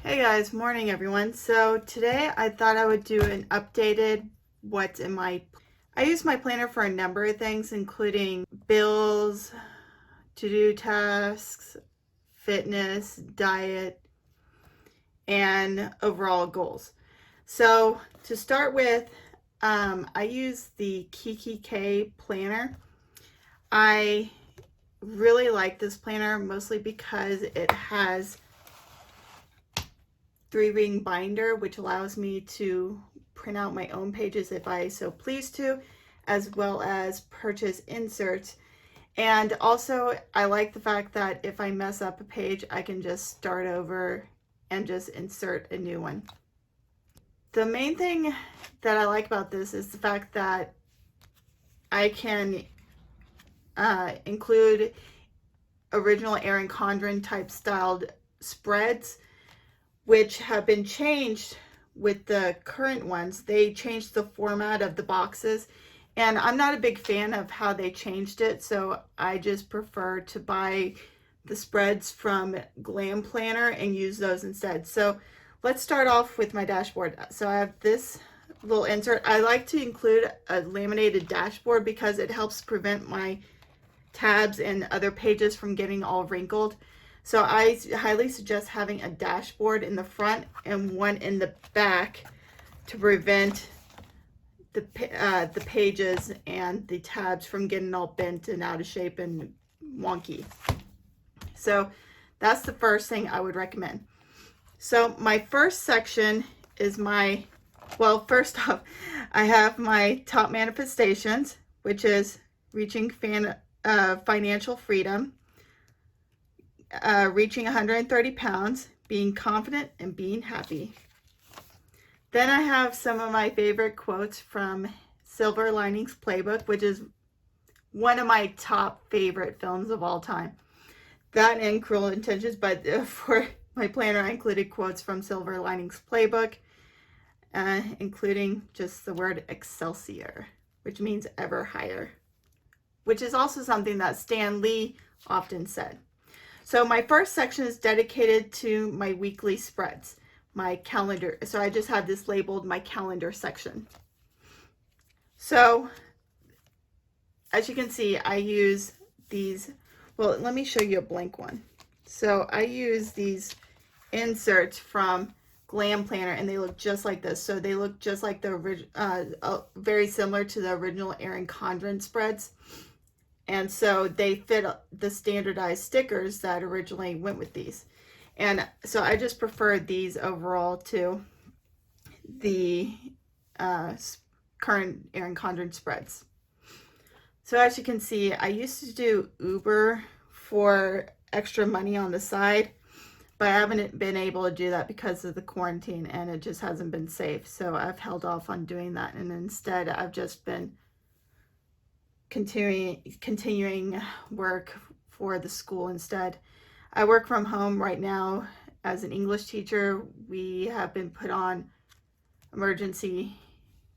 Hey guys, morning everyone. So today I thought I would do an updated what's in my I use my planner for a number of things, including bills, to-do tasks, fitness, diet, and overall goals. So to start with, I use the kikki.k planner. I really like this planner mostly because it has 3-ring binder, which allows me to print out my own pages if I so please to, as well as purchase inserts. And also I like the fact that if I mess up a page, I can just start over and just insert a new one. The main thing that I like about this is the fact that I can include original Erin Condren type styled spreads, which have been changed with the current ones. They changed the format of the boxes, and I'm not a big fan of how they changed it, so I just prefer to buy the spreads from Glam Planner and use those instead. So let's start off with my dashboard. So I have this little insert. I like to include a laminated dashboard because it helps prevent my tabs and other pages from getting all wrinkled. So I highly suggest having a dashboard in the front and one in the back to prevent the pages and the tabs from getting all bent and out of shape and wonky. So that's the first thing I would recommend. So my first section is first off, I have my top manifestations, which is reaching financial freedom, reaching 130 pounds, being confident, and being happy. Then I have some of my favorite quotes from Silver Linings Playbook, which is one of my top favorite films of all time. That and Cruel Intentions, but for my planner I included quotes from Silver Linings Playbook, including just the word Excelsior, which means ever higher, which is also something that Stan Lee often said. So my first section is dedicated to my weekly spreads, my calendar. So I just have this labeled my calendar section. So as you can see, I use these. Well, let me show you a blank one. So I use these inserts from Glam Planner, and they look just like this. So they look just like the original, very similar to the original Erin Condren spreads. And so they fit the standardized stickers that originally went with these. And so I just prefer these overall to the current Erin Condren spreads. So as you can see, I used to do Uber for extra money on the side, but I haven't been able to do that because of the quarantine, and it just hasn't been safe. So I've held off on doing that, and instead I've just been continuing work for the school instead. I work from home right now as an English teacher. We have been put on emergency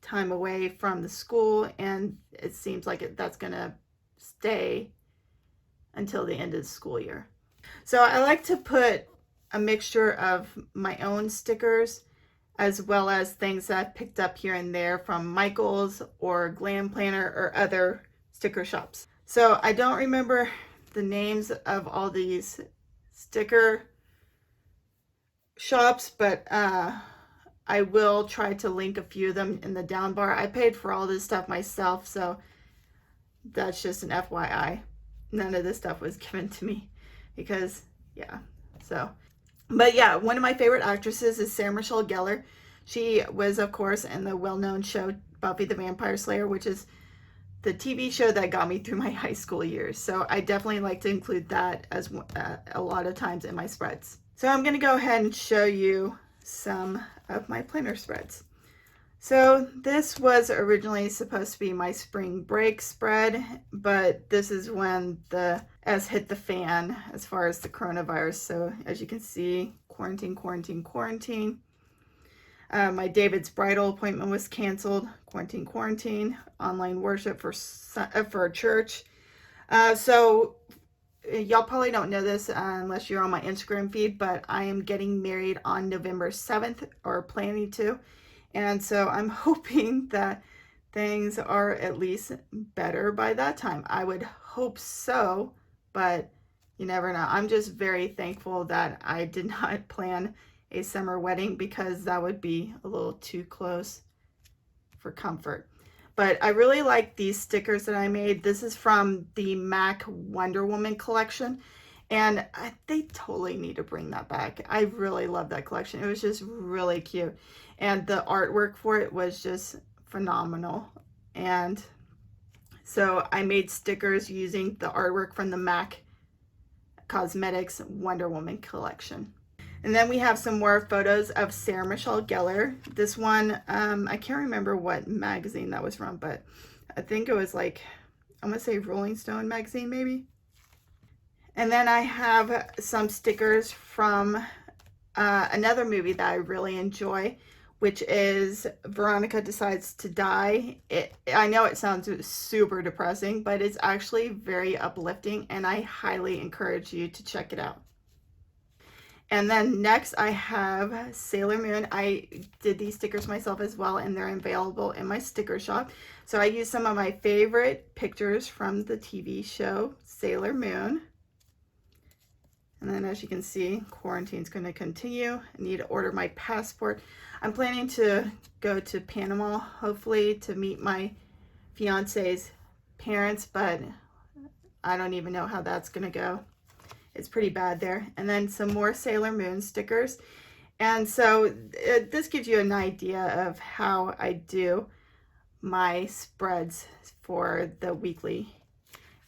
time away from the school, and it seems like that's gonna stay until the end of the school year. So I like to put a mixture of my own stickers as well as things that I've picked up here and there from Michael's or Glam Planner or other sticker shops. So I don't remember the names of all these sticker shops, but I will try to link a few of them in the down bar. I paid for all this stuff myself, so that's just an FYI. None of this stuff was given to me because, yeah, so. But yeah, one of my favorite actresses is Sarah Michelle Gellar. She was, of course, in the well-known show Buffy the Vampire Slayer, which is the TV show that got me through my high school years. So I definitely like to include that as a lot of times in my spreads. So I'm going to go ahead and show you some of my planner spreads. So this was originally supposed to be my spring break spread, but this is when the S hit the fan as far as the coronavirus. So as you can see, quarantine. My David's bridal appointment was canceled. Quarantine. Online worship for church. So y'all probably don't know this unless you're on my Instagram feed, but I am getting married on November 7th, or planning to. And so I'm hoping that things are at least better by that time. I would hope so, but you never know. I'm just very thankful that I did not plan a summer wedding, because that would be a little too close for comfort. But I really like these stickers that I made. This is from the MAC Wonder Woman collection, and they totally need to bring that back. I really love that collection. It was just really cute, and the artwork for it was just phenomenal. And so I made stickers using the artwork from the MAC Cosmetics Wonder Woman collection. And then we have some more photos of Sarah Michelle Gellar. This one, I can't remember what magazine that was from, but I think it was like, I'm gonna say Rolling Stone magazine maybe. And then I have some stickers from another movie that I really enjoy, which is Veronica Decides to Die. I know it sounds super depressing, but it's actually very uplifting, and I highly encourage you to check it out. And then next I have Sailor Moon. I did these stickers myself as well, and they're available in my sticker shop. So I used some of my favorite pictures from the TV show Sailor Moon. And then, as you can see, quarantine's going to continue. I need to order my passport. I'm planning to go to Panama, hopefully, to meet my fiance's parents, but I don't even know how that's going to go. It's pretty bad there. And then some more Sailor Moon stickers. And so this gives you an idea of how I do my spreads for the weekly.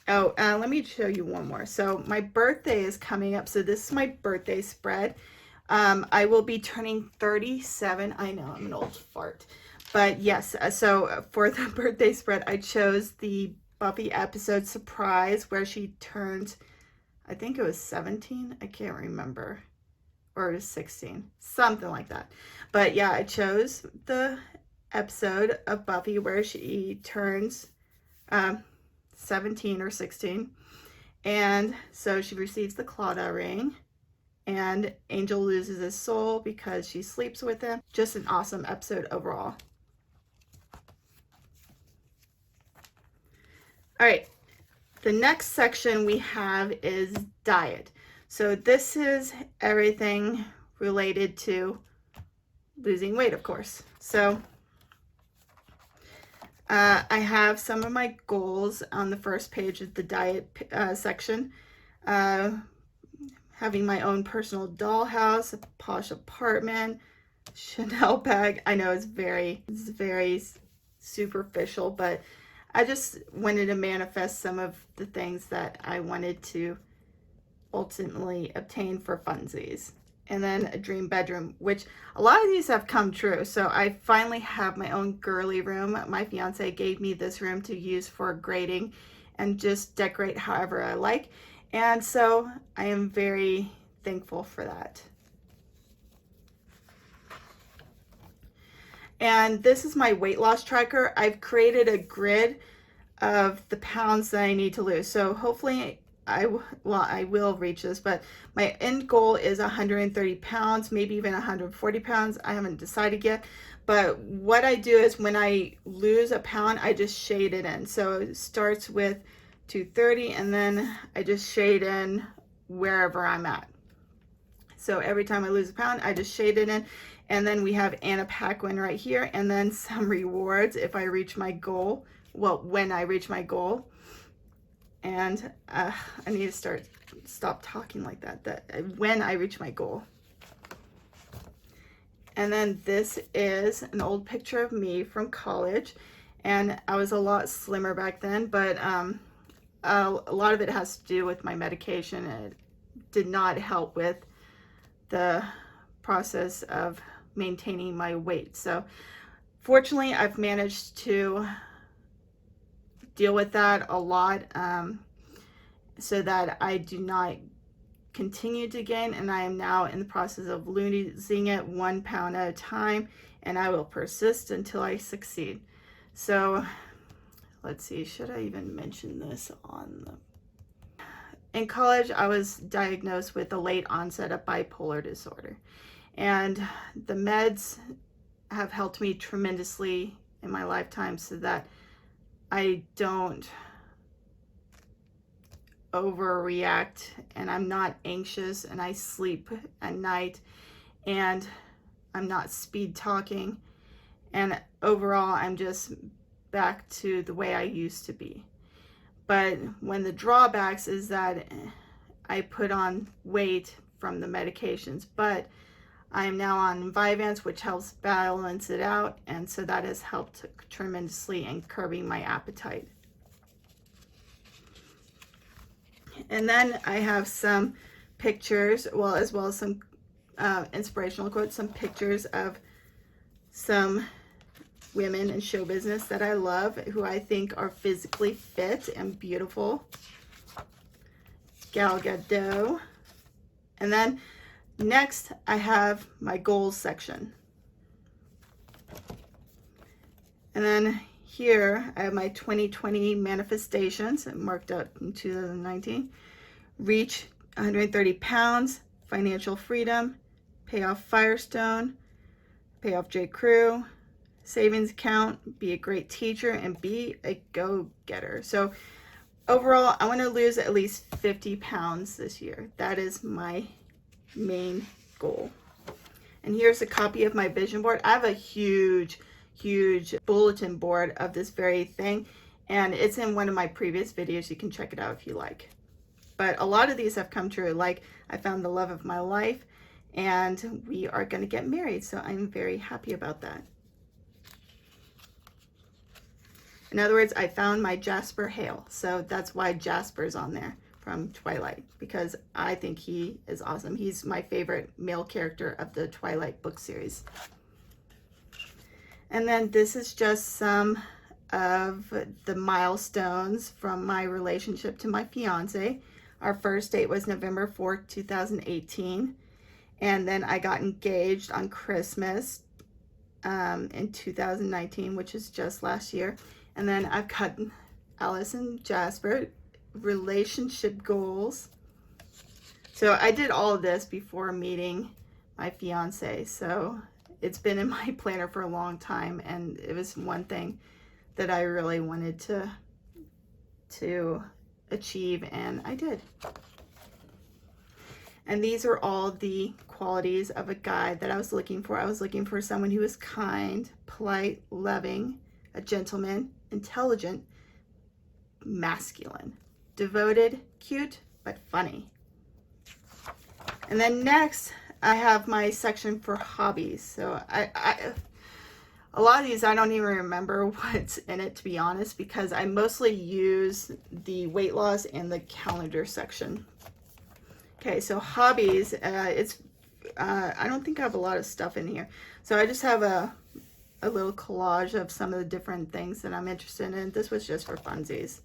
Oh, let me show you one more. So my birthday is coming up. So this is my birthday spread. I will be turning 37. I know, I'm an old fart. But yes, so for the birthday spread, I chose the Buffy episode Surprise, where she turns, I think it was 17. I can't remember. Or it was 16. Something like that. But yeah, I chose the episode of Buffy where she turns 17 or 16. And so she receives the Clawda ring. And Angel loses his soul because she sleeps with him. Just an awesome episode overall. All right. The next section we have is diet. So this is everything related to losing weight, of course. So I have some of my goals on the first page of the diet section. Having my own personal dollhouse, a posh apartment, Chanel bag. I know it's very superficial, but I just wanted to manifest some of the things that I wanted to ultimately obtain for funsies. And then a dream bedroom, which a lot of these have come true. So I finally have my own girly room. My fiance gave me this room to use for grading and just decorate however I like. And so I am very thankful for that. And this is my weight loss tracker. I've created a grid of the pounds that I need to lose. So hopefully I will reach this, but my end goal is 130 pounds, maybe even 140 pounds. I haven't decided yet. But what I do is when I lose a pound, I just shade it in. So it starts with 230, and then I just shade in wherever I'm at. So every time I lose a pound, I just shade it in. And then we have Anna Paquin right here, and then some rewards if I reach my goal. Well, when I reach my goal. And I need to stop talking like that, when I reach my goal. And then this is an old picture of me from college, and I was a lot slimmer back then, but a lot of it has to do with my medication. It did not help with the process of maintaining my weight. So fortunately, I've managed to deal with that a lot, so that I do not continue to gain, and I am now in the process of losing it 1 pound at a time, and I will persist until I succeed. So let's see, should I even mention this on the... in college, I was diagnosed with a late onset of bipolar disorder. And the meds have helped me tremendously in my lifetime so that I don't overreact and I'm not anxious and I sleep at night and I'm not speed talking. And overall, I'm just back to the way I used to be. But when the drawbacks is that I put on weight from the medications, but I am now on Vyvanse, which helps balance it out, and so that has helped tremendously in curbing my appetite. And then I have some pictures, well, as well as some inspirational quotes, some pictures of some women in show business that I love, who I think are physically fit and beautiful. Gal Gadot. And then next, I have my goals section. And then here, I have my 2020 manifestations marked out in 2019. Reach 130 pounds, financial freedom, pay off Firestone, pay off J. Crew, savings account, be a great teacher, and be a go-getter. So overall, I want to lose at least 50 pounds this year. That is my main goal. And here's a copy of my vision board. I have a huge bulletin board of this very thing, and it's in one of my previous videos. You can check it out if you like. But a lot of these have come true. Like, I found the love of my life and we are going to get married, so I'm very happy about that. In other words, I found my Jasper Hale, so that's why Jasper's on there from Twilight, because I think he is awesome. He's my favorite male character of the Twilight book series. And then this is just some of the milestones from my relationship to my fiance. Our first date was November 4th, 2018. And then I got engaged on Christmas in 2019, which is just last year. And then I've got Alice and Jasper relationship goals. So I did all of this before meeting my fiance. So it's been in my planner for a long time, and it was one thing that I really wanted to achieve, and I did. And these are all the qualities of a guy that I was looking for. I was looking for someone who was kind, polite, loving, a gentleman, intelligent, masculine, devoted, cute, but funny. And then next, I have my section for hobbies. So a lot of these I don't even remember what's in it, to be honest, because I mostly use the weight loss and the calendar section. Okay, so hobbies, I don't think I have a lot of stuff in here. So I just have a little collage of some of the different things that I'm interested in. This was just for funsies.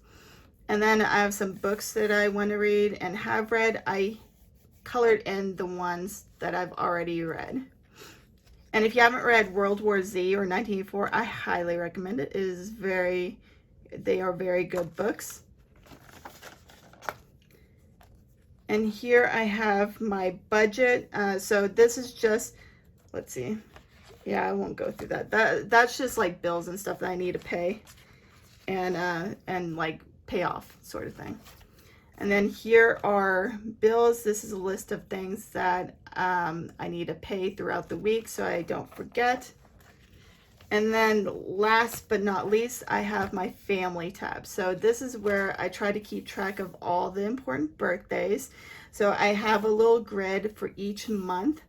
And then I have some books that I want to read and have read. I colored in the ones that I've already read. And if you haven't read World War Z or 1984, I highly recommend it. They are very good books. And here I have my budget. So this is just, let's see. Yeah, I won't go through that. That's just like bills and stuff that I need to pay and like pay off sort of thing. And then here are bills. This is a list of things that I need to pay throughout the week so I don't forget. And then last but not least, I have my family tab. So this is where I try to keep track of all the important birthdays. So I have a little grid for each month.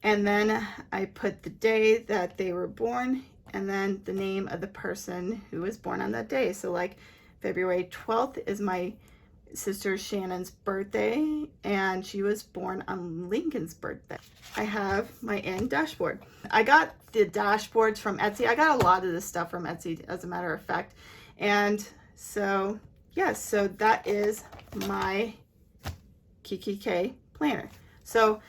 And then I put the day that they were born and then the name of the person who was born on that day. So like February 12th is my sister Shannon's birthday, and she was born on Lincoln's birthday. I have my end dashboard. I got the dashboards from Etsy. I got a lot of this stuff from Etsy, as a matter of fact. And so, yes, so that is my kikki.k planner. So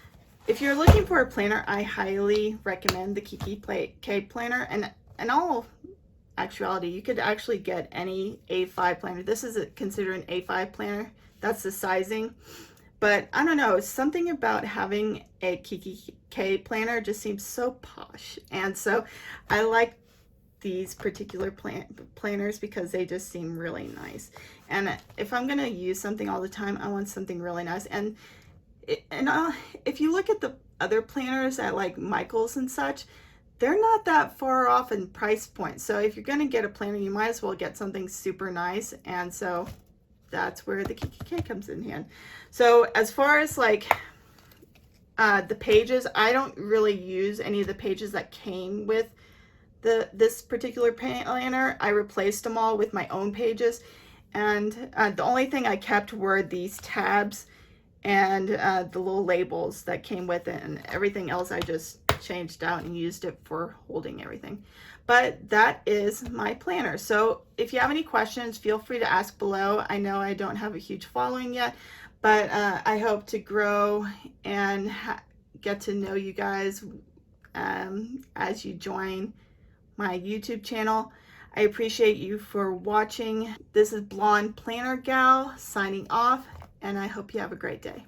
if you're looking for a planner, I highly recommend the kikki.k planner. And in all actuality, you could actually get any A5 planner. This is considered an A5 planner that's the sizing. But I don't know, something about having a kikki.k planner just seems so posh. And so I like these particular planners because they just seem really nice. And if I'm gonna use something all the time, I want something really nice. And if you look at the other planners at like Michael's and such, they're not that far off in price point. So if you're gonna get a planner, you might as well get something super nice. And so that's where the kikki.k comes in hand. So as far as like the pages, I don't really use any of the pages that came with this particular planner. I replaced them all with my own pages, and the only thing I kept were these tabs and the little labels that came with it, and everything else I just changed out and used it for holding everything. But that is my planner. So if you have any questions, feel free to ask below. I know I don't have a huge following yet, but I hope to grow and get to know you guys as you join my YouTube channel. I appreciate you for watching. This is Blonde Planner Gal signing off, and I hope you have a great day.